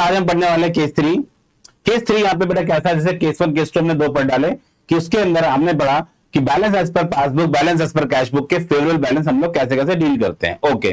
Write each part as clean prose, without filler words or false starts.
आज हम पढ़ने वाले केस थ्री। केस थ्री यहाँ पे बेटा कैसा है, जैसे केस वन केस टू हमने दो पढ़ डाले कि उसके अंदर हमने पढ़ा कि balance as per passbook, balance as per cash book के फेवरेबल बैलेंस हम लोग कैसे कैसे डील करते हैं। ओके,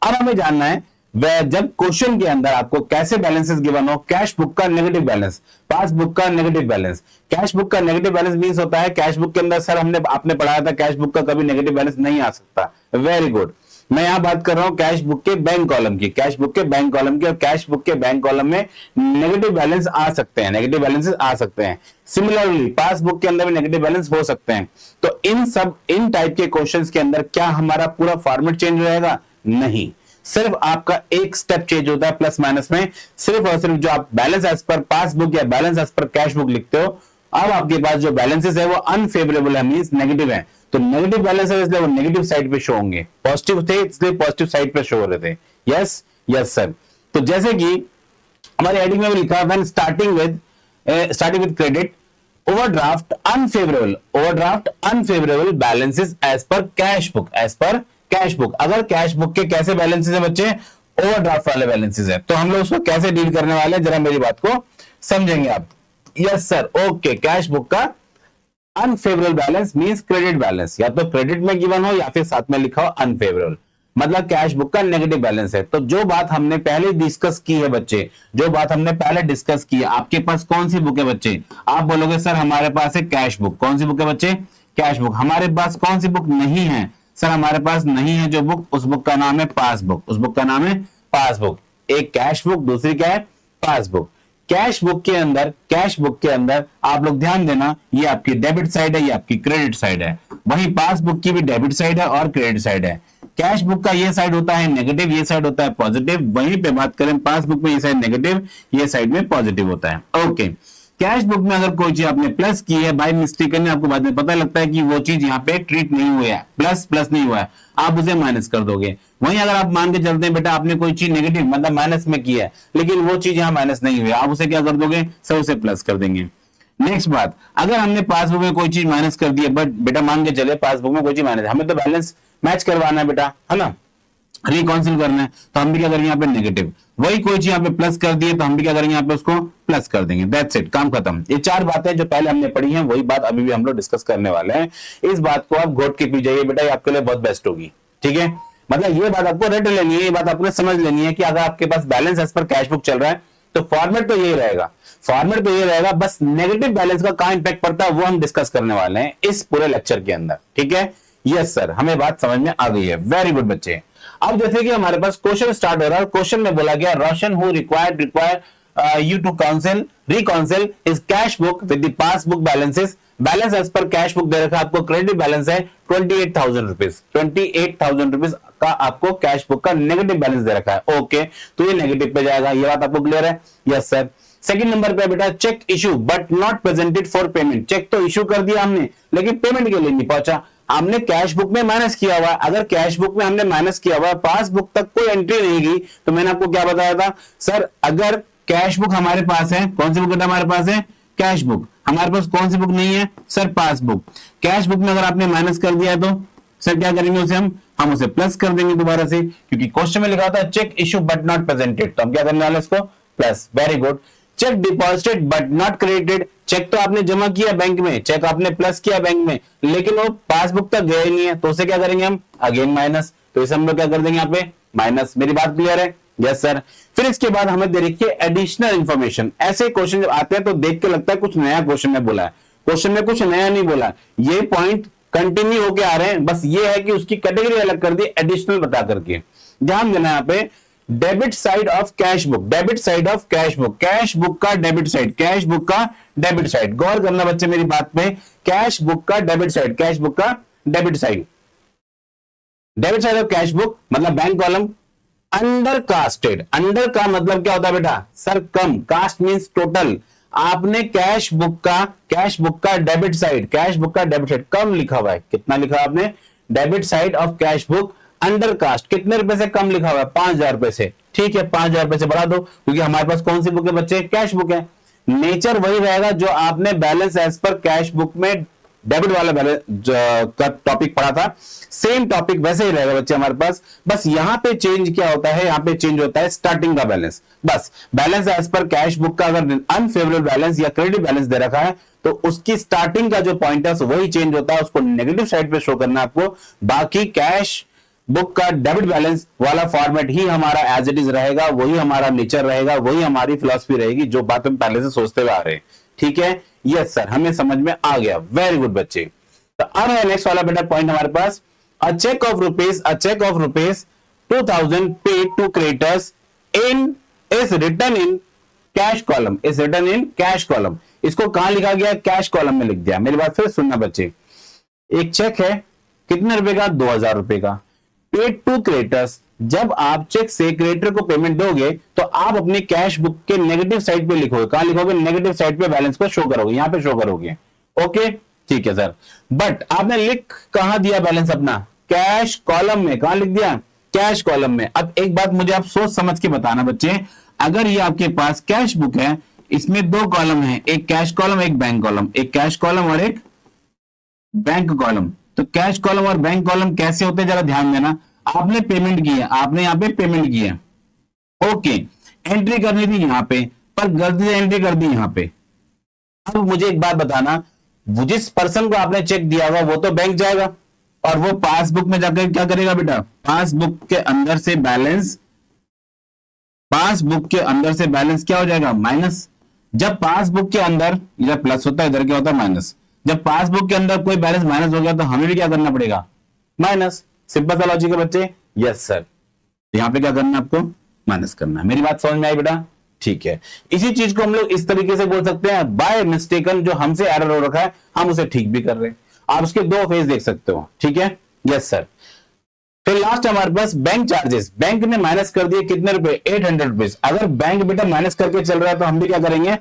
अब हमें जानना है वह जब क्वेश्चन के अंदर आपको कैसे बैलेंसेस गिवन हो, कैश बुक का नेगेटिव बैलेंस, पासबुक का नेगेटिव बैलेंस। कैश बुक का नेगेटिव बैलेंस मींस होता है कैश बुक के अंदर सर आपने पढ़ाया था कैश बुक का कभी नेगेटिव बैलेंस नहीं आ सकता। वेरी गुड, मैं यहां बात कर रहा हूं कैश बुक के बैंक कॉलम की, कैश बुक के बैंक कॉलम की, और कैश बुक के बैंक कॉलम में नेगेटिव बैलेंस आ सकते हैं, नेगेटिव बैलेंसेस आ सकते हैं। सिमिलरली पासबुक के अंदर भी नेगेटिव बैलेंस हो सकते हैं। तो इन टाइप के क्वेश्चंस के अंदर क्या हमारा पूरा फॉर्मेट चेंज रहेगा? नहीं, सिर्फ आपका एक स्टेप चेंज होता है प्लस माइनस में, सिर्फ और सिर्फ जो आप बैलेंस एज पर पासबुक या balance as per cash book लिखते हो, अब आपके पास जो बैलेंसेस है वो अनफेवरेबल है, मींस नेगेटिव है। तो नेगेटिव बैलेंस है इसलिए वो नेगेटिव साइड पे शो होंगे, पॉजिटिव थे इसलिए पॉजिटिव साइड पे शो हो रहे थे। Yes yes sir. तो जैसे कि हमारे हेडिंग में भी लिखा था starting with credit overdraft unfavourable balances as per cash book, as per cash book. अगर कैश बुक के कैसे बैलेंसेस है बच्चे? ओवरड्राफ्ट वाले बैलेंसेस है। तो हम लोग उसको कैसे डील करने वाले हैं, जरा मेरी बात को समझेंगे आप। Yes sir, okay. Cash book का unfavourable balance means credit balance, या तो क्रेडिट में गिवन हो या फिर साथ में लिखा हो अनफेवरेबल, मतलब कैश बुक का नेगेटिव बैलेंस है। तो जो बात हमने पहले डिस्कस की है बच्चे, जो बात हमने पहले डिस्कस की है, आपके पास कौन सी बुक है बच्चे? आप बोलोगे सर हमारे पास है कैश बुक। कौन सी बुक है बच्चे? Cash book. हमारे पास कौन सी बुक नहीं है? सर हमारे पास नहीं है जो बुक, उस बुक का नाम है पासबुक, उस बुक का नाम है पासबुक। एक कैश बुक, दूसरी क्या है? पासबुक। कैश बुक के अंदर आप लोग ध्यान देना, ये आपकी डेबिट साइड है, ये आपकी क्रेडिट साइड है। वहीं पासबुक की भी डेबिट साइड है और क्रेडिट साइड है। कैश बुक का ये साइड होता है नेगेटिव, ये साइड होता है पॉजिटिव। वहीं पे बात करें पासबुक में ये साइड नेगेटिव, ये साइड में पॉजिटिव होता है। ओके, कैश बुक में अगर कोई चीज आपने प्लस की है बाय मिस्टेक, आपको बाद में पता लगता है कि वो चीज यहाँ पे ट्रीट नहीं हुआ है, प्लस नहीं हुआ है, आप उसे माइनस कर दोगे। वहीं अगर आप मान के चलते हैं बेटा आपने कोई चीज नेगेटिव मतलब माइनस में की है, लेकिन वो चीज यहाँ माइनस नहीं हुई, आप उसे क्या कर दोगे? सर उसे प्लस कर देंगे। नेक्स्ट बात, अगर हमने पासबुक में कोई चीज माइनस कर दी है, बट बेटा मान के चले पासबुक में कोई चीज माइनस, हमें तो बैलेंस मैच करवाना है बेटा, है ना, रिकॉन्सिल करना है, तो हम भी क्या करेंगे यहाँ पे नेगेटिव। वही कोई चीज यहाँ पे प्लस कर दी है तो हम भी क्या करेंगे यहाँ पे उसको प्लस कर देंगे। दैट्स इट, काम खत्म। ये चार बातें जो पहले हमने पढ़ी हैं वही बात अभी भी हम लोग डिस्कस करने वाले हैं। इस बात को आप घोट के पी जाइए बेटा, ये आपके लिए बहुत बेस्ट होगी। ठीक है, मतलब ये बात आपको रट लेनी है, ये बात आपको समझ लेनी है कि अगर आपके पास balance as per cash book चल रहा है तो फॉर्मेट तो यही रहेगा, फॉर्मेट तो ये रहेगा। बस नेगेटिव बैलेंस का कहां इंपैक्ट पड़ता है वो हम डिस्कस करने वाले हैं इस पूरे लेक्चर के अंदर। ठीक है, यस सर, हमें बात समझ में आ गई है। वेरी गुड बच्चे। अब जैसे कि हमारे पास क्वेश्चन स्टार्ट हो रहा है, क्वेश्चन में बोला गया Roshan who require you to reconcile his cash book with the passbook balances, balance as per cash book दे रखा है आपको, क्रेडिट बैलेंस है 28,000 रुपीज, 28,000 रुपीज का आपको कैश बुक का नेगेटिव बैलेंस दे रखा है। ओके, तो ये नेगेटिव पे जाएगा, ये बात आपको क्लियर है? Yes sir. सेकंड नंबर पे बेटा cheque issue but not presented for payment, cheque तो इशू कर दिया हमने लेकिन पेमेंट के लिए नहीं पहुंचा। हमने कैश बुक में माइनस किया हुआ है, अगर कैश बुक में हमने माइनस किया हुआ है, पासबुक तक कोई एंट्री नहीं गई, तो मैंने आपको क्या बताया था सर, अगर कैश बुक हमारे पास है, कौन सी बुक हमारे पास है? Cash book. हमारे पास कौन सी बुक नहीं है? Sir passbook. कैश बुक में अगर आपने माइनस कर दिया तो सर क्या करेंगे उसे हम उसे प्लस कर देंगे दोबारा से, क्योंकि क्वेश्चन में लिखा था cheque issue but not presented, तो हम क्या करने वाले इसको plus. Very good. Cheque deposited but not credited, cheque तो आपने जमा किया बैंक में, चेक आपने प्लस किया बैंक में, लेकिन वो पासबुक तक गया ही नहीं है, तो उसे क्या करेंगे हम? Again minus. तो इसे हम लोग क्या कर देंगे यहाँ पे? माइनस। मेरी बात क्लियर है? Yes sir. फिर इसके बाद हमें दे रखी है एडिशनल इंफॉर्मेशन। ऐसे क्वेश्चन जब आते हैं तो देख के लगता है कुछ नया क्वेश्चन में बोला है, क्वेश्चन में कुछ नया नहीं बोला, ये पॉइंट कंटिन्यू होके आ रहे हैं, बस ये है कि उसकी कैटेगरी अलग कर दी एडिशनल बता करके। ध्यान देना यहाँ पे, debit side of cash book, debit side of cash book, cash book का डेबिट साइड, कैश बुक का डेबिट साइड। गौर करना बच्चे मेरी बात पे, कैश बुक का डेबिट साइड, कैश बुक का debit side, debit side of cash book मतलब bank column under casted. Under का मतलब क्या होता है बेटा? सर कम, कास्ट मींस टोटल। आपने कैश बुक का डेबिट साइड, कैश बुक का डेबिट साइड कम लिखा हुआ है। कितना लिखा है आपने? Debit side of cash book undercast, कितने रुपए से कम लिखा हुआ है? 5,000 रुपए से। ठीक है, 5,000 रुपए से बढ़ा दो, क्योंकि हमारे पास कौन सी बुक है बच्चे? कैश बुक है। नेचर वही रहेगा जो आपने balance as per cash book में डेबिट वाला बैलेंस का टॉपिक पढ़ा था, सेम टॉपिक वैसे ही रहेगा बच्चे हमारे पास। बस यहां पे चेंज क्या होता है, यहां पे चेंज होता है स्टार्टिंग का बैलेंस। बस balance as per cash book का अगर अनफेवरेबल बैलेंस या क्रेडिट बैलेंस दे रखा है तो उसकी स्टार्टिंग का जो पॉइंट है वही चेंज होता है, उसको नेगेटिव साइड पे शो करना है आपको। बाकी कैश बुक का डेबिट बैलेंस वाला फॉर्मेट ही हमारा एज इट इज रहेगा, वही हमारा नेचर रहेगा, वही हमारी फिलॉसफी रहेगी, जो बात हम पहले से सोचते हुए आ रहे हैं। ठीक है, यस सर, हमें समझ में आ गया, वेरी गुड बच्चे। तो अब है नेक्स्ट वाला बेटा पॉइंट हमारे पास, a cheque of rupees 2000 paid to creditors in is return in cash column, is return in cash column. इसको कहां लिखा गया, कैश कॉलम में लिख दिया। मेरी बात फिर सुनना बच्चे, एक चेक है कितने रुपए का, 2000 रुपए का, पेड टू क्रेडिटर्स। जब आप चेक से क्रेडिटर को पेमेंट दोगे तो आप अपनी कैश बुक के नेगेटिव साइड पे लिखोगे, कहां लिखोगे, नेगेटिव साइड पे बैलेंस को शो करोगे, यहां पे शो करोगे। ओके ठीक है सर, बट आपने लिख कहां दिया बैलेंस अपना, कैश कॉलम में। कहां लिख दिया, कैश कॉलम में। अब एक बात मुझे आप सोच समझ के बताना बच्चे, अगर ये आपके पास कैश बुक है, इसमें दो कॉलम है, एक कैश कॉलम एक बैंक कॉलम, एक कैश कॉलम और एक बैंक कॉलम। तो कैश कॉलम और बैंक कॉलम कैसे होते हैं जरा ध्यान देना। आपने पेमेंट की है, आपने यहां पे पेमेंट की है, ओके, एंट्री करनी थी यहां पे, पर गलती से एंट्री कर दी यहां पे। अब मुझे एक बात बताना, जिस पर्सन को आपने चेक दिया होगा वो तो बैंक जाएगा और वो पासबुक में जाकर क्या करेगा बेटा, पासबुक के अंदर से बैलेंस, पासबुक के अंदर से बैलेंस क्या हो जाएगा, माइनस। जब पासबुक के अंदर इधर प्लस होता है, इधर क्या होता है, माइनस। जब पासबुक के अंदर कोई बैलेंस माइनस हो गया तो हमें भी क्या करना पड़ेगा, माइनस। सिंपल सा लॉजिक है बच्चे, यस सर। यहां पे क्या करना है आपको, माइनस करना है। मेरी बात समझ में आई बेटा, ठीक है। इसी चीज को हम लोग इस तरीके से बोल सकते हैं, बाय मिस्टेकन जो हमसे एरर हो रखा है हम उसे ठीक भी कर रहे हैं। आप उसके दो फेज देख सकते हो, ठीक है, यस सर। फिर लास्ट हमारे पास बैंक चार्जेस, बैंक ने माइनस कर दिए कितने रुपए, 800 रुपीज। अगर बैंक बेटा माइनस करके चल रहा है तो हम भी क्या करेंगे,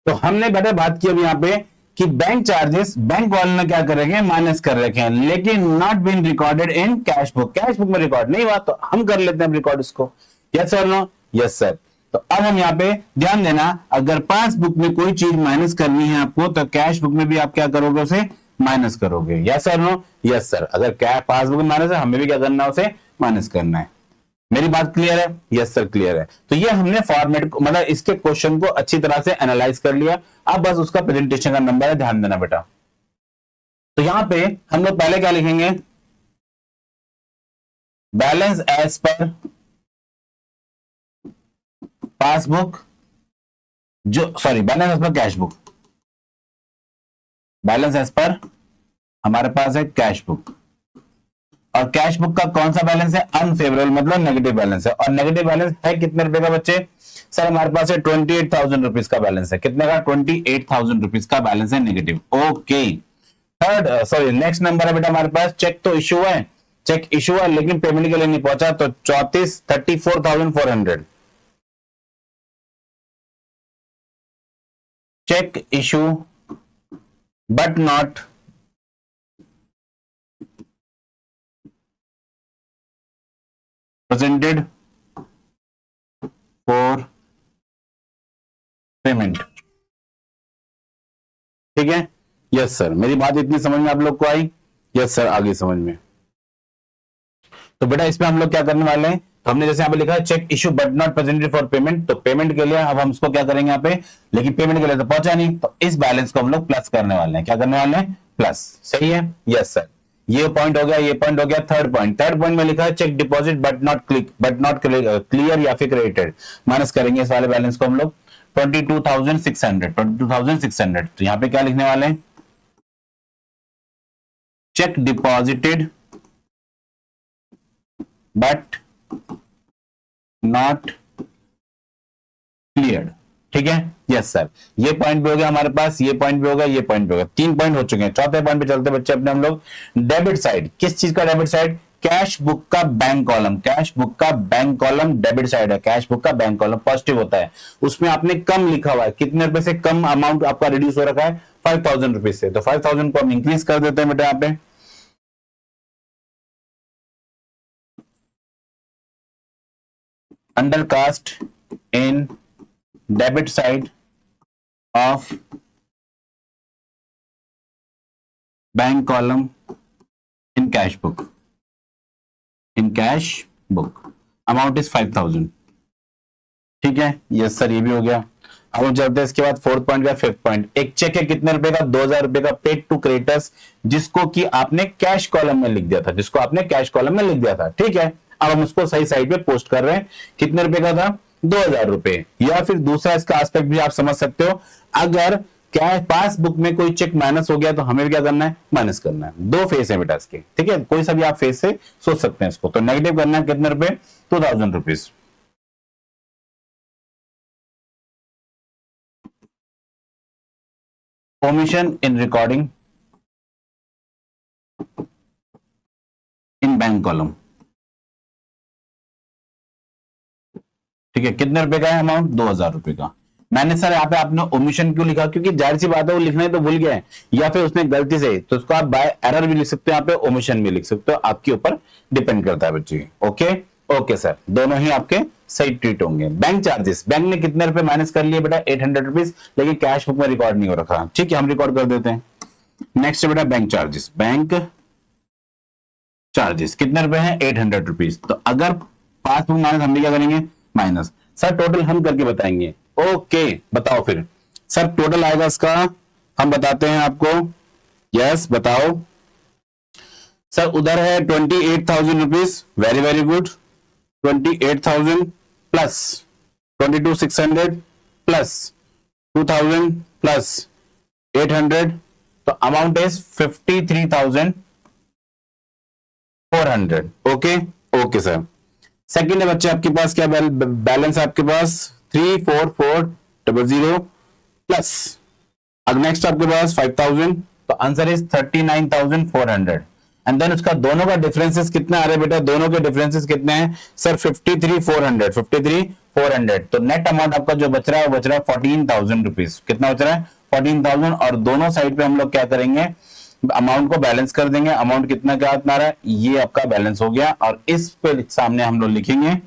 तो हमने बेटा बात की अब यहाँ पे कि बैंक चार्जेस बैंक वाले ने क्या करेंगे, माइनस कर रखे हैं, लेकिन not been recorded in cash book, cash book में रिकॉर्ड नहीं हुआ तो हम कर लेते हैं रिकॉर्ड इसको। Yes sir, no, yes sir. तो अब हम यहाँ पे ध्यान देना, अगर पासबुक में कोई चीज माइनस करनी है आपको तो कैश बुक में भी आप क्या करोगे, उसे माइनस करोगे। Yes sir, no, yes sir. अगर क्या पासबुक में माइनस है, हमें भी क्या करना है, उसे माइनस करना है। मेरी बात क्लियर है, यस सर क्लियर है। तो ये हमने फॉर्मेट को, मतलब इसके क्वेश्चन को अच्छी तरह से एनालाइज कर लिया। अब बस उसका प्रेजेंटेशन का नंबर है, ध्यान देना बेटा। तो यहां पे हम लोग पहले क्या लिखेंगे, बैलेंस एज पर पासबुक, जो sorry balance as per cash book, balance as per हमारे पास है कैश बुक, और कैश बुक का कौन सा बैलेंस है, अनफेवरेबल, मतलब नेगेटिव बैलेंस है। और नेगेटिव बैलेंस है कितने रुपए का बच्चे, सर हमारे पास है 28,000 रुपीज का बैलेंस है। कितने का, 28,000 रुपीज का बैलेंस है negative. Okay, third sorry next number है बेटा हमारे पास, चेक तो इशू है, चेक इशू है लेकिन पेमेंट के लिए नहीं पहुंचा, तो 34,400। Cheque issue but not presented for payment. ठीक है, यस सर। मेरी बात इतनी समझ में आप लोग को आई, यस सर, आगे समझ में। तो बेटा इसमें हम लोग क्या करने वाले हैं, तो हमने जैसे यहाँ पे लिखा है cheque issue but not presented for payment, तो पेमेंट के लिए अब हम इसको क्या करेंगे यहाँ पे, लेकिन पेमेंट के लिए तो पहुंचा नहीं, तो इस बैलेंस को हम लोग प्लस करने वाले हैं। क्या करने वाले हैं, प्लस। सही है, यस सर। ये पॉइंट हो गया, ये पॉइंट हो गया। थर्ड पॉइंट में लिखा है cheque deposit but not clear या फिर क्रेडिटेड, माइनस करेंगे इस वाले बैलेंस को हम लोग 22,600। तो यहाँ पे क्या लिखने वाले हैं, check deposited but not cleared. ठीक है, यस सर। ये पॉइंट भी हो गया हमारे पास, ये पॉइंट भी हो गया, ये पॉइंट भी हो गया। 3 पॉइंट हो चुके हैं। चौथे पॉइंट पे चलते बच्चे अपने हम लोग, डेबिट साइड। किस चीज का डेबिट साइड, कैश बुक का बैंक कॉलम, कैश बुक का बैंक कॉलम डेबिट साइड है। कैश बुक का बैंक कॉलम पॉजिटिव होता है, उसमें आपने कम लिखा हुआ है, कितने रुपए से कम अमाउंट आपका रिड्यूस हो रखा है, 5,000 रुपीज से। तो 5,000 को हम इंक्रीज कर देते हैं बेटा यहाँ पे, undercast in debit side of bank column in cash book, in cash book amount is 5000। ठीक है, यस सर, ये भी हो गया। अब हम चलते हैं इसके बाद फोर्थ पॉइंट का फिफ्थ पॉइंट। एक चेक है कितने रुपए का, 2000 रुपए का, पेड टू क्रेडिटर्स, जिसको कि आपने कैश कॉलम में लिख दिया था, जिसको आपने कैश कॉलम में लिख दिया था। ठीक है, अब हम उसको सही साइड पे पोस्ट कर रहे हैं। कितने रुपए का था, 2000 रुपए। या फिर दूसरा इसका एस्पेक्ट भी आप समझ सकते हो, अगर क्या पासबुक में कोई चेक माइनस हो गया तो हमें क्या करना है, माइनस करना है। दो फेस है बेटा इसके, ठीक है, कोई सा भी आप फेस से सोच सकते हैं इसको। तो नेगेटिव करना है कितने रुपए, 2000 rupees. Omission in recording in bank column. ठीक है, कितने रुपए का है अमाउंट, 2000 रुपए का। मैंने सर यहाँ पे आपने ओमिशन क्यों लिखा, क्योंकि जाहिर सी बात है वो लिखने तो भूल गया है, या फिर उसने गलती से, तो उसको आप बाय एरर भी लिख सकते हो, यहाँ पे ओमिशन भी लिख सकते हो, आपके ऊपर डिपेंड करता है बच्चे। ओके ओके सर, दोनों ही आपके सही ट्रीट होंगे। बैंक चार्जेस, बैंक ने कितने रुपए माइनस कर लिए बेटा, 800 रुपीज, लेकिन कैश बुक में रिकॉर्ड नहीं हो रखा। ठीक है, हम रिकॉर्ड कर देते हैं। नेक्स्ट बेटा बैंक चार्जेस, बैंक चार्जेस कितने रुपए हैं, 800 रुपीज। तो अगर पासबुक माइनस, हम भी क्या करेंगे, माइनस। सर टोटल हम करके बताएंगे। ओके बताओ फिर सर, टोटल आएगा इसका, हम बताते हैं आपको। यस बताओ सर। उधर है 28,000 rupees, very very good. 28,000 plus 22,600 plus 2,000 plus 800, तो amount is 53,400। Okay okay sir. Second है बच्चे आपके पास क्या बैलेंस है आपके पास, 34400 प्लस, अब नेक्स्ट आपके पास 5000, तो आंसर इज 39,400। एंड देन उसका दोनों का डिफरेंसेस कितना आ रहा है बेटा, दोनों के डिफरेंसेस कितने हैं सर, 53,400, 53,400। तो नेट अमाउंट आपका जो बच रहा है वो बच रहा है 14,000 रुपीज। कितना बच रहा है, 14,000। और दोनों साइड पे हम लोग क्या करेंगे, अमाउंट को बैलेंस कर देंगे। अमाउंट कितना क्या आ रहा है, ये आपका बैलेंस हो गया, और इस पे सामने हम लोग लिखेंगे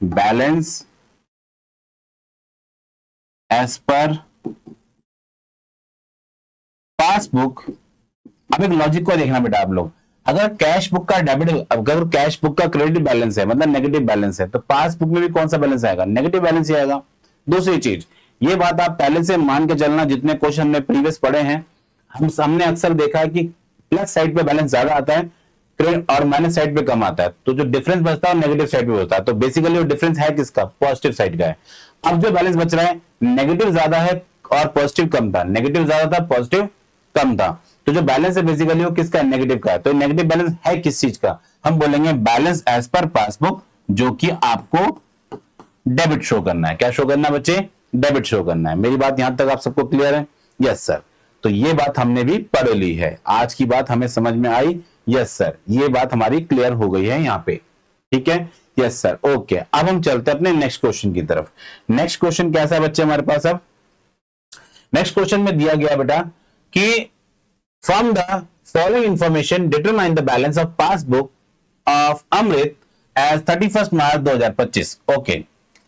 बैलेंस एज पर पासबुक। अब एक लॉजिक को देखना बेटा आप लोग, अगर कैश बुक का डेबिट, अगर कैश बुक का क्रेडिट बैलेंस है, मतलब नेगेटिव बैलेंस है, तो पासबुक में भी कौन सा बैलेंस आएगा, नेगेटिव बैलेंस ही आएगा। दूसरी चीज, ये बात आप पहले से मान के चलना, जितने क्वेश्चन हमने प्रीवियस पढ़े हैं, हमने अक्सर देखा है कि प्लस साइड पे बैलेंस ज्यादा आता है और माइनस साइड पे कम आता है, तो जो डिफरेंस बचता है नेगेटिव साइड पे होता है। तो बेसिकली वो डिफरेंस है किसका, पॉजिटिव साइड का है। अब जो बैलेंस बच रहा है, नेगेटिव ज्यादा है और पॉजिटिव कम था, नेगेटिव ज्यादा था पॉजिटिव कम था, तो जो बैलेंस है बेसिकली वो किसका है, नेगेटिव का है। तो नेगेटिव बैलेंस है किस चीज का, हम बोलेंगे बैलेंस एज पर पासबुक, जो कि आपको डेबिट शो करना है। क्या शो करना है बच्चे, डेबिट शो करना है। मेरी बात यहां तक आप सबको क्लियर है, यस सर। तो ये बात हमने भी पढ़ ली है, आज की बात हमें समझ में आई, यस सर, ये बात हमारी क्लियर हो गई है यहाँ पे। ठीक है, यस सर, ओके। अब हम चलते हैं अपने नेक्स्ट क्वेश्चन की तरफ। नेक्स्ट क्वेश्चन कैसा है बच्चे हमारे पास, अब नेक्स्ट क्वेश्चन में दिया गया बेटा कि from the following information determine the balance of passbook of Amrit as 31 March 2025। Okay,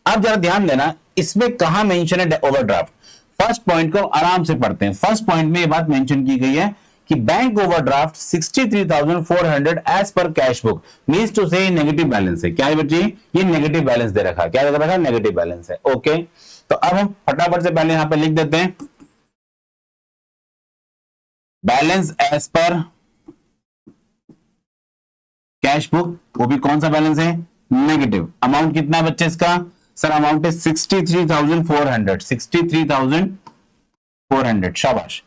अब जरा ध्यान देना, इसमें कहां मेंशन है ओवरड्राफ्ट। फर्स्ट पॉइंट को आराम से पढ़ते हैं। फर्स्ट पॉइंट में ये बात मेंशन की गई है कि bank overdraft 63,400 as per cash book, means टू से नेगेटिव बैलेंस है। क्या है बच्चे, ये नेगेटिव बैलेंस दे रखा है, क्या दे रखा है, नेगेटिव बैलेंस है। ओके, तो अब हम फटाफट से पहले यहां पे लिख देते हैं balance as per cash book, वो भी कौन सा बैलेंस है, नेगेटिव। अमाउंट कितना है बच्चे इसका, सर अमाउंट है 63,400, 63,400, शाबाश।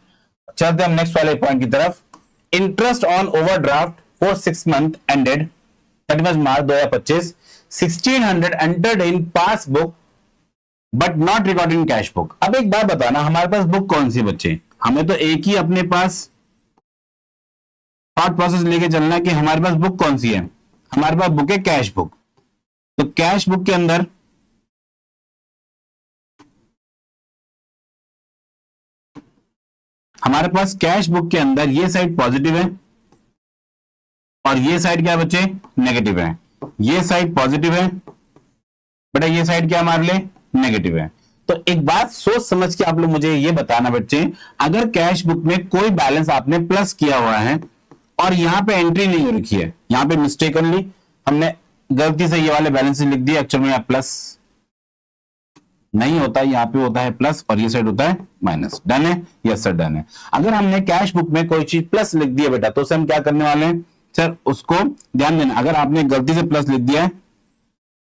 चलते हम नेक्स्ट वाले पॉइंट की तरफ। Interest on overdraft for 6 month ended 31 March 2025, 1600 entered in passbook but not recorded in cash book. अब एक बात बताना, हमारे पास बुक कौन सी बच्चे, हमें तो एक ही अपने पास थॉट प्रोसेस लेके चलना है कि हमारे पास बुक कौन सी है, हमारे पास बुक है कैश बुक। तो कैश बुक के अंदर हमारे पास कैश बुक के अंदर ये साइड पॉजिटिव है और ये साइड क्या बच्चे, नेगेटिव है। ये साइड पॉजिटिव है बेटा, ये साइड क्या हमारे लिए नेगेटिव है। तो एक बात सोच समझ के आप लोग मुझे ये बताना बच्चे, अगर कैश बुक में कोई बैलेंस आपने प्लस किया हुआ है और यहां पे एंट्री नहीं हो रखी है, यहां पे मिस्टेकनली हमने गलती से ये वाले बैलेंस लिख दिया, एक्चुअल में प्लस नहीं होता, यहाँ पे होता है प्लस और ये साइड होता है माइनस। डन है? यस सर डन है। अगर हमने कैश बुक में कोई चीज प्लस लिख दी है बेटा, तो उसे हम क्या करने वाले हैं सर, उसको ध्यान देना, अगर आपने गलती से प्लस लिख दिया है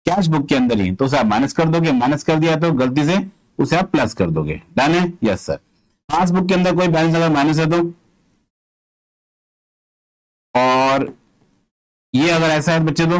कैश बुक के अंदर ही, तो उसे आप माइनस कर दोगे, माइनस कर दिया तो गलती से उसे आप प्लस कर दोगे। डन है? Yes sir. पासबुक के अंदर कोई बैलेंस अगर माइनस है तो, और ये अगर ऐसा है बच्चे तो,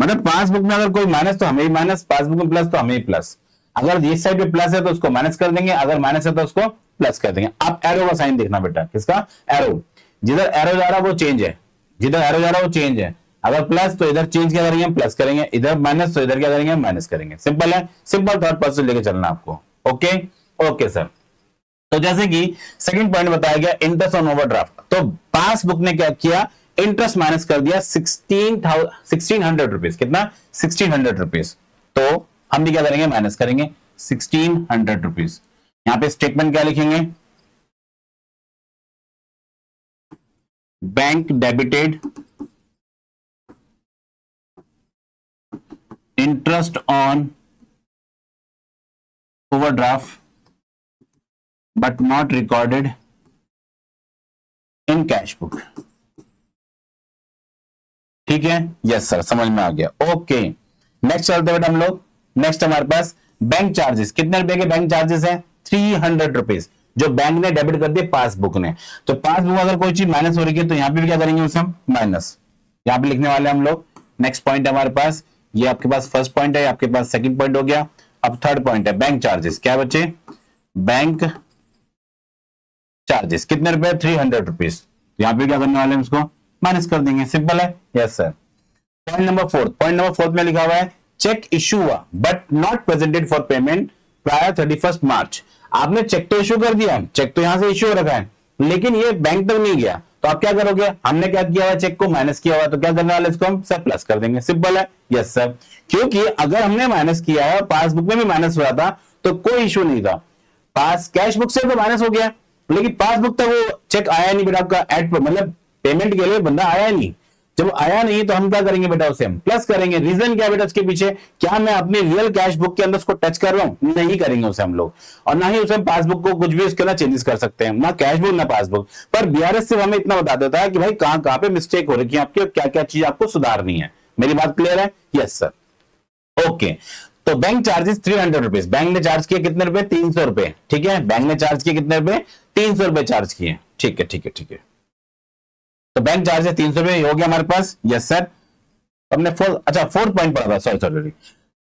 मतलब पासबुक में अगर कोई माइनस तो हमें ही माइनस, पासबुक में प्लस तो हमें ही प्लस। अगर इस साइड पे प्लस है तो उसको माइनस कर देंगे, अगर माइनस है तो उसको प्लस कर देंगे। आप एरो का साइन देखना बेटा, किसका? एरो। जिधर एरो जा रहा है वो चेंज है, जिधर एरो जा रहा है वो चेंज है। अगर प्लस तो इधर चेंज क्या करेंगे, प्लस करेंगे, इधर माइनस तो इधर क्या करेंगे, माइनस करेंगे। सिंपल है, सिंपल थॉट प्रोसेस लेके चलना आपको। Okay okay sir. तो जैसे कि सेकंड पॉइंट बताया गया इंटरेस्ट ऑन ओवरड्राफ्ट, तो पासबुक ने क्या किया, इंटरेस्ट माइनस कर दिया 1600 रुपीज। कितना? 1600 रुपीज। तो हम भी क्या करेंगे, माइनस करेंगे 1600 रुपीज। यहां पे स्टेटमेंट क्या लिखेंगे, bank debited interest on overdraft but not recorded in cash book. ठीक है? यस सर, समझ में आ गया। ओके, नेक्स्ट चलते बेटा हम लोग। नेक्स्ट हमारे पास बैंक चार्जेस। कितने रुपए के बैंक चार्जेस हैं? 300 रुपीज, जो बैंक ने डेबिट कर दिए पासबुक ने। तो पासबुक अगर कोई चीज माइनस हो रही है तो यहां पे भी क्या करेंगे, उसे हम माइनस यहां पे लिखने वाले हम लोग। नेक्स्ट पॉइंट हमारे पास, ये आपके पास फर्स्ट पॉइंट है, आपके पास सेकंड पॉइंट हो गया। अब थर्ड पॉइंट है बैंक चार्जेस। क्या बच्चे? बैंक चार्जेस कितने रुपए? 300 रुपीज। यहां पे क्या करने वाले हैं, उसको माइनस कर देंगे। सिंपल है? Yes sir. Point number fourth, point number fourth में लिखा हुआ है चेक इशू हुआ but not presented for payment prior 31 मार्च। आपने चेक तो इशू कर दिया, चेक तो यहां से इशू हो रखा है, लेकिन ये बैंक तक नहीं गया, तो आप क्या करोगे, हमने क्या किया हुआ, चेक को माइनस किया हुआ, तो क्या करने वाले, इसको हम सर प्लस कर देंगे। सिंपल है? Yes sir. क्योंकि अगर हमने माइनस किया है, पासबुक में भी माइनस हुआ था, तो कोई इशू नहीं था। पास कैश बुक से तो माइनस हो गया, लेकिन पासबुक तक वो चेक आया नहीं बेटा आपका, एड मतलब पेमेंट के लिए बंदा आया नहीं। जब आया नहीं तो हम क्या करेंगे बेटा, उसे हम प्लस करेंगे। रीजन क्या बेटा उसके पीछे, क्या मैं अपनी रियल कैश बुक के अंदर उसको टच कर रहा हूं? नहीं करेंगे उसे हम लोग, और ना ही उसे पासबुक को कुछ भी उसके अंदर चेंजेस कर सकते हैं, ना कैश बुक ना पासबुक। पर बीआरएस सिर्फ हमें इतना बता देता है कि भाई कहां कहां पे मिस्टेक हो रही है आपकी, क्या क्या चीज आपको सुधारनी है। मेरी बात क्लियर है? Yes sir. ओके, तो बैंक चार्जेस 300 रुपीज, बैंक ने चार्ज किए कितने रुपए, 300 रुपए। ठीक है, बैंक ने चार्ज किए कितने रुपए, 300 रुपए चार्ज किए। ठीक है ठीक है ठीक है, तो बैंक चार्जेस 300 रुपए हो गया हमारे पास। Yes sir. हमने फोर्थ पॉइंट पढ़ा था, सॉरी सॉरी।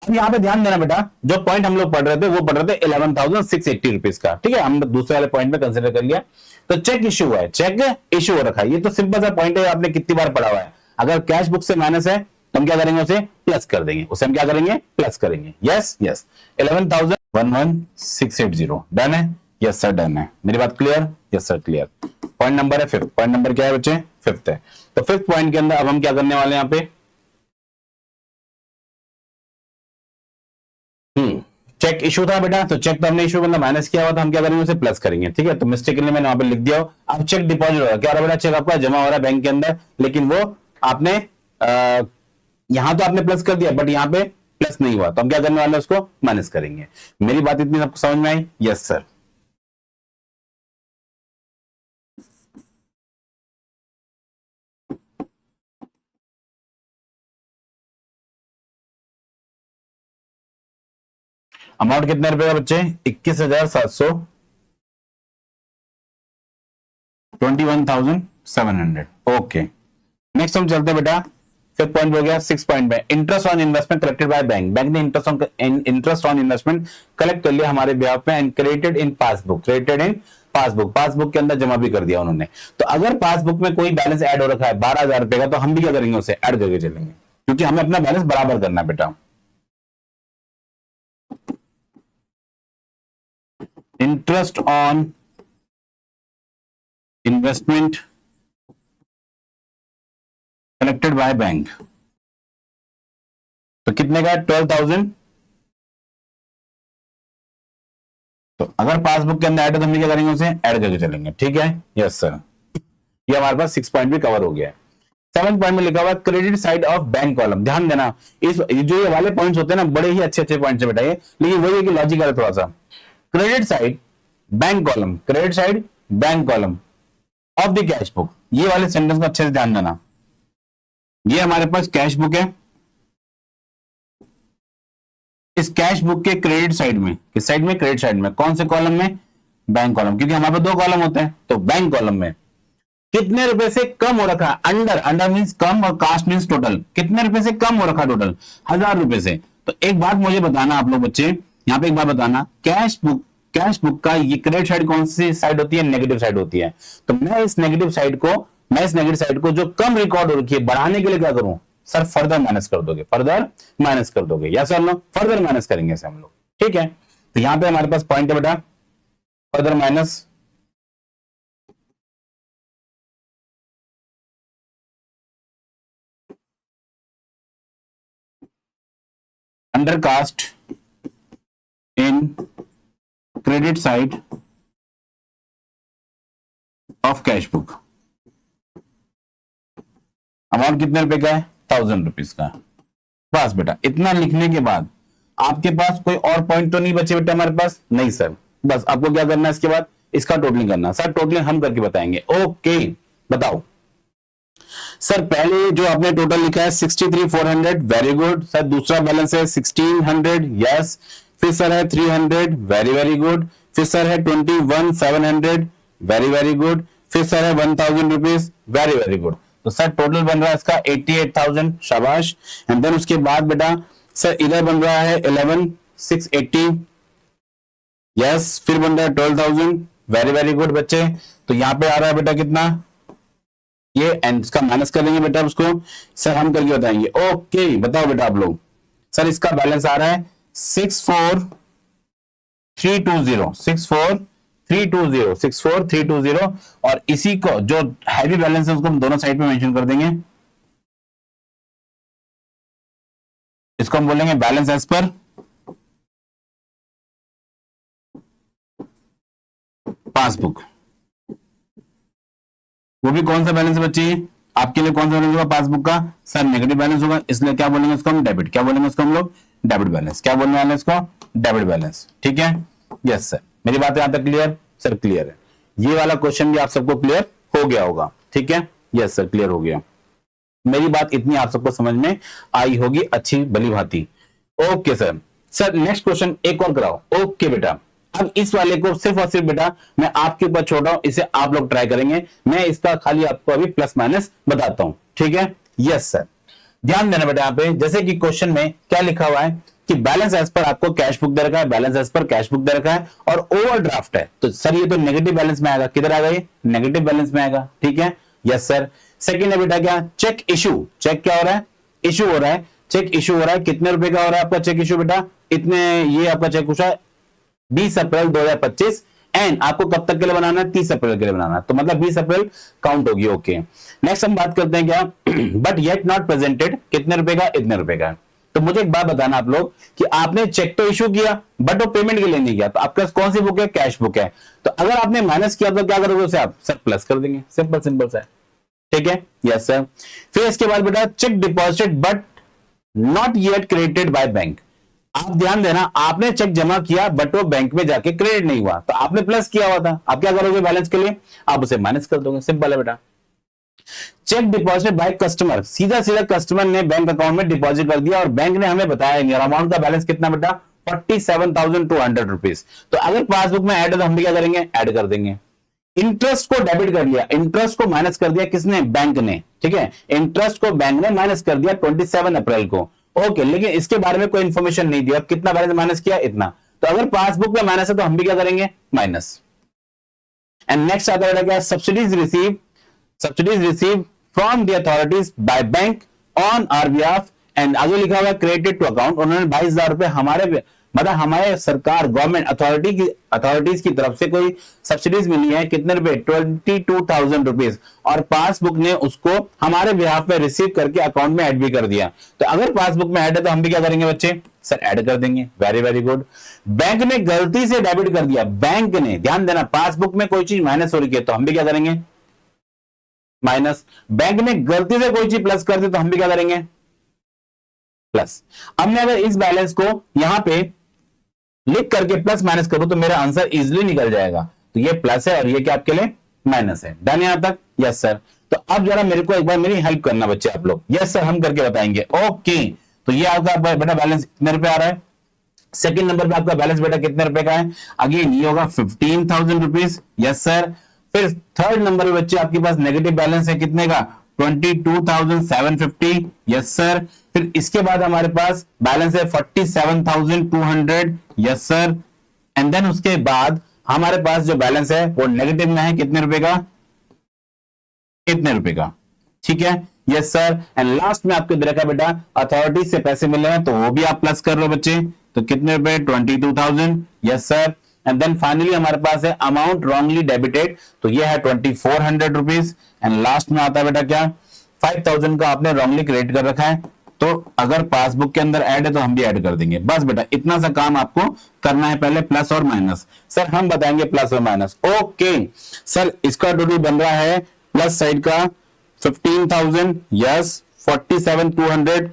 अब यहाँ पे ध्यान देना बेटा, जो पॉइंट हम लोग पढ़ रहे थे वो पढ़ रहे थे 11,680 रुपीज का। ठीक है, हम दूसरे वाले पॉइंट में कंसिडर कर लिया। तो चेक इश्यू हुआ है, चेक इश्यू हो रखा है, ये तो सिंपल सा पॉइंट है, आपने कितनी बार पढ़ा हुआ है। अगर कैश बुक से माइनस है तो हम क्या करेंगे, उसे प्लस कर देंगे, उसे हम क्या करेंगे, प्लस करेंगे। यस यस, 11,11680 डन है? यस सर डन है। मेरी बात clear? Yes sir clear. Point number है फिफ्थ, पॉइंट नंबर क्या है बच्चे, फिफ्थ है। तो फिफ्थ पॉइंट के अंदर अब हम क्या करने वाले हैं, यहाँ पे चेक इशू था बेटा, तो चेक तो हमने इशू मतलब माइनस किया हुआ था, हम क्या करेंगे, उसे प्लस करेंगे। ठीक है, तो मिस्टेकली मैंने वहां पे लिख दिया हो। अब चेक डिपॉजिट हो रहा है, क्या हो रहा है बेटा, चेक आपका जमा हो रहा है बैंक के अंदर, लेकिन वो आपने यहां तो आपने प्लस कर दिया, बट यहाँ पे प्लस नहीं हुआ, तो हम क्या करने वाले हैं, उसको माइनस करेंगे। मेरी बात इतनी आपको समझ में आई? Yes sir. अमाउंट कितने रुपए का बच्चे, 21,700। ओके, नेक्स्ट हम चलते हैं बेटा, फिफ्थ पॉइंट हो गया। सिक्स पॉइंट में interest on investment collected by bank, bank ने इंटरेस्ट ऑन इन्वेस्टमेंट कलेक्ट कर लिया हमारे बिहाफ में, and credited in passbook, credited in passbook, passbook के अंदर जमा भी कर दिया उन्होंने। तो अगर पासबुक में कोई बैलेंस ऐड हो रखा है 12,000 रुपए का, तो हम भी क्या करेंगे, उसे ऐड करके चलेंगे, क्योंकि हमें अपना बैलेंस बराबर करना है बेटा। Interest on investment collected by bank, तो कितने का, 12,000 तो अगर पासबुक के अंदर ऐड है तो हम क्या करेंगे, उसे ऐड करके चलेंगे, ठीक है। यस सर, ये हमारे पास 6 पॉइंट भी कवर हो गया है। 7 पॉइंट में लिखा हुआ credit side of bank column. ध्यान देना, इस जो ये वाले पॉइंट्स होते हैं ना, बड़े ही अच्छे अच्छे पॉइंट्स है बेटा ये, लेकिन वही है कि लॉजिक है थोड़ा सा। Credit side bank column, credit side bank column of the cash book, ये वाले सेंटेंस को अच्छे से ध्यान देना। ये हमारे पास कैश बुक है, इस कैश बुक के क्रेडिट साइड में, किस साइड में, क्रेडिट साइड में, कौन से कॉलम में, बैंक कॉलम, क्योंकि हमारे पास 2 कॉलम होते हैं, तो बैंक कॉलम में कितने रुपए से कम हो रखा है, अंडर, अंडर मींस कम और कास्ट मींस टोटल, कितने रुपए से कम हो रखा टोटल, 1000 रुपए से। तो एक बात मुझे बताना आप लोग बच्चे, यहाँ पे एक बात बताना, कैश बुक का ये क्रेडिट साइड कौन सी साइड होती है, नेगेटिव साइड होती है। तो मैं इस नेगेटिव साइड को जो कम रिकॉर्ड हो रखी है बढ़ाने के लिए क्या करूं सर, फर्दर माइनस कर दोगे, फर्दर माइनस कर दोगे, या सर लोग फर्दर माइनस करेंगे इसे हम लोग, ठीक है। तो यहां पे हमारे पास पॉइंट है बेटा, further minus, undercast in credit side of cash book, amount कितने रुपए का है, 1000 रुपीज का। बस बेटा इतना लिखने के बाद आपके पास कोई और पॉइंट तो नहीं बचे बेटा हमारे पास, नहीं सर। बस आपको क्या करना है इसके बाद, इसका टोटलिंग करना। सर टोटलिंग हम करके बताएंगे, ओके बताओ सर। पहले जो आपने टोटल लिखा है 63,400, वेरी गुड सर। दूसरा बैलेंस है 1600, यस। फिर सर है 300, वेरी वेरी गुड। फिर सर है 21,700, वेरी वेरी गुड। फिर सर है 1000 रुपीज, वेरी वेरी गुड। तो सर टोटल बन रहा है इसका 88,000, शाबाश। एंड देन उसके बाद बेटा सर इधर बन रहा है 11,680, यस। फिर बन रहा है 12,000, वेरी वेरी गुड बच्चे। तो यहां पे आ रहा है बेटा कितना, ये एंड इसका माइनस कर देंगे बेटा उसको, सर हम करके बताएंगे, ओके बताओ बेटा आप लोग। सर इसका बैलेंस आ रहा है 64,320, 64,320, और इसी को जो हैवी बैलेंस है उसको हम दोनों साइड पे मेंशन कर देंगे। इसको हम बोलेंगे बैलेंस एज पर पासबुक। वो भी कौन सा बैलेंस है बच्चे, आपके लिए कौन सा बैलेंस होगा पासबुक का, सर नेगेटिव बैलेंस होगा, इसलिए क्या बोलेंगे इसको हम डेबिट, क्या बोलेंगे इसको हम लोग डेबिट बैलेंस, क्या बोलने वाले इसको डेबिट बैलेंस, ठीक है। यस सर, मेरी बात यहां तक क्लियर, सर क्लियर है। ये वाला क्वेश्चन भी आप सबको क्लियर हो गया होगा, ठीक है। यस सर क्लियर हो गया, मेरी बात इतनी आप सबको समझ में आई होगी अच्छी भली भांति। Okay sir. Sir next question एक और कराओ, ओके बेटा। अब इस वाले को सिर्फ और सिर्फ बेटा मैं आपके ऊपर छोड़ रहा हूं, इसे आप लोग ट्राई करेंगे, मैं इसका खाली आपको अभी प्लस माइनस बताता हूं, ठीक है। यस सर, ध्यान देना बेटा यहाँ पे, जैसे कि क्वेश्चन में क्या लिखा हुआ है कि बैलेंस एज पर आपको कैश बुक दे रखा है, balance as per cash book दे रखा है और ओवरड्राफ्ट है, तो सर ये तो नेगेटिव बैलेंस में आएगा, किधर आएगा ये नेगेटिव बैलेंस में आएगा, ठीक है। Yes sir. सेकंड है बेटा क्या, चेक इशू, चेक क्या हो रहा है, इशू हो रहा है, चेक इशू हो रहा है, कितने रुपए का हो रहा है आपका चेक इशू बेटा, इतने, ये आपका चेक पूछा 20 अप्रैल 2025, एंड आपको कब तक के लिए बनाना है, 30 अप्रैल के लिए बनाना है, तो मतलब 20 अप्रैल काउंट होगी, ओके। नेक्स्ट हम बात करते हैं क्या, बट येट नॉट प्रेजेंटेड, कितने रुपए का, इतने रुपए का। तो मुझे एक बात बताना आप लोग कि आपने चेक तो इशू किया बट वो पेमेंट के लिए नहीं किया, तो आपके पास कौन सी बुक है, कैश बुक है। तो अगर आपने माइनस किया तो क्या करोगे उसे आप, सर प्लस कर देंगे, सिंपल सिंपल सा है, ठीक है। Yes sir. फिर इसके बाद बेटा check deposited but not yet credited by bank. आप ध्यान देना, आपने चेक जमा किया बट वो बैंक में जाके क्रेडिट नहीं हुआ, तो आपने प्लस किया हुआ था, आप क्या करोगे बैलेंस के लिए, आप उसे माइनस कर दोगे, सिंपल है बेटा। चेक डिपॉजिट बाय कस्टमर, सीधा सीधा कस्टमर ने बैंक अकाउंट में डिपॉजिट कर दिया और बैंक ने हमें बताया अमाउंट का बैलेंस कितना बेटा 47,200 रुपीज। तो अगर पासबुक में ऐड है तो हम भी क्या करेंगे, ऐड कर देंगे। इंटरेस्ट को डेबिट कर लिया, इंटरेस्ट को माइनस कर दिया किसने, बैंक ने, ठीक है। इंटरेस्ट को बैंक ने माइनस कर दिया 27 अप्रैल को, ओके। लेकिन इसके बारे में कोई इंफॉर्मेशन नहीं दिया, कितना बैलेंस माइनस किया, इतना। तो अगर पासबुक में माइनस है तो हम भी क्या करेंगे, माइनस। एंड नेक्स्ट आता है क्या, subsidies receive from the authorities by bank on our behalf, and आगे लिखा हुआ क्रेडिट टू अकाउंट, उन्होंने 22,000 रुपए मतलब हमारे सरकार गवर्नमेंट अथॉरिटीज की तरफ से कोई सब्सिडीज मिली है, कितने रुपए, 22,000 रुपीज, और पासबुक ने उसको हमारे बिहाफ में रिसीव करके अकाउंट में ऐड भी कर दिया। तो अगर पासबुक में ऐड है तो हम भी क्या करेंगे बच्चे, सर ऐड कर देंगे। Very very good. बैंक ने गलती से डेबिट कर दिया, बैंक ने, ध्यान देना, पासबुक में कोई चीज माइनस हो रही है तो हम भी क्या करेंगे, माइनस। बैंक ने गलती से कोई चीज प्लस कर दी तो हम भी क्या करेंगे, प्लस। अब मैं अगर इस बैलेंस को यहां पे लिख करके प्लस माइनस करूं तो मेरा आंसर इजीली निकल जाएगा। तो ये प्लस है और ये क्या आपके लिए माइनस है। डन यहां तक? Yes sir. तो अब जरा मेरे को एक बार मेरी हेल्प करना बच्चे आप लोग। यस सर, हम करके बताएंगे। ओके, तो ये आपका बेटा बैलेंस कितने रुपए आ रहा है, सेकंड नंबर पे आपका बैलेंस बेटा कितने रुपए का है, अगेन ये होगा 15,000 रुपीज। Yes sir. फिर थर्ड नंबर पे बच्चे आपके पास नेगेटिव बैलेंस है कितने का, 22,750। Yes sir. फिर इसके बाद हमारे पास बैलेंस है 47,200। Yes sir. एंड देन उसके बाद हमारे पास जो बैलेंस है वो नेगेटिव में है कितने रुपए का, कितने रुपए का, ठीक है। Yes sir. एंड लास्ट में आपको दे रखा बेटा अथॉरिटी से पैसे मिल रहे हैं तो वो भी आप प्लस कर लो बच्चे, तो कितने रुपए, 22,000। Yes sir. And then finally हमारे पास है अमाउंट रॉन्गली डेबिटेड, तो ये है 2,400 रुपीज। एंड लास्ट में आता है बेटा क्या, 5,000 का आपने रॉन्गली क्रेडिट कर रखा है, तो अगर पासबुक के अंदर ऐड है तो हम भी ऐड कर देंगे। बस बेटा इतना सा काम आपको करना है, पहले प्लस और माइनस। सर हम बताएंगे प्लस और माइनस। ओके सर, इसका टोटल बन रहा है प्लस साइड का 15,000, yes, 47,200,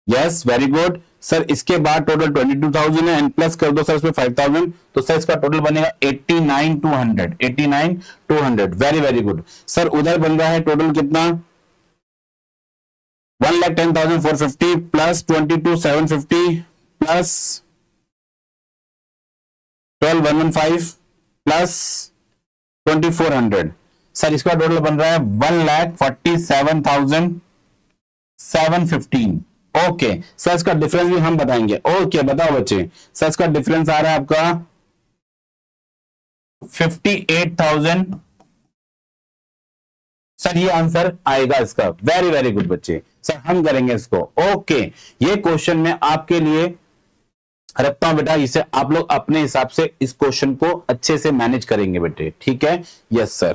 yes, very good sir. इसके बाद टोटल 22,000 है एंड प्लस कर दो सर इसमें 5,000, तो सर इसका टोटल बनेगा 89,200, 89,200, वेरी वेरी गुड सर। उधर बन रहा है टोटल कितना, 1,10,450 प्लस 22,750 प्लस 12,115 प्लस 2,400। सर इसका टोटल बन रहा है 1,47,715। ओके सर, इसका डिफरेंस भी हम बताएंगे। ओके बताओ बच्चे, सर इसका डिफरेंस आ रहा है आपका 58,000। सर ये आंसर आएगा इसका। वेरी वेरी गुड बच्चे, सर हम करेंगे इसको। ओके, ये क्वेश्चन में आपके लिए रखता हूं बेटा, इसे आप लोग अपने हिसाब से इस क्वेश्चन को अच्छे से मैनेज करेंगे बेटे, ठीक है। Yes sir.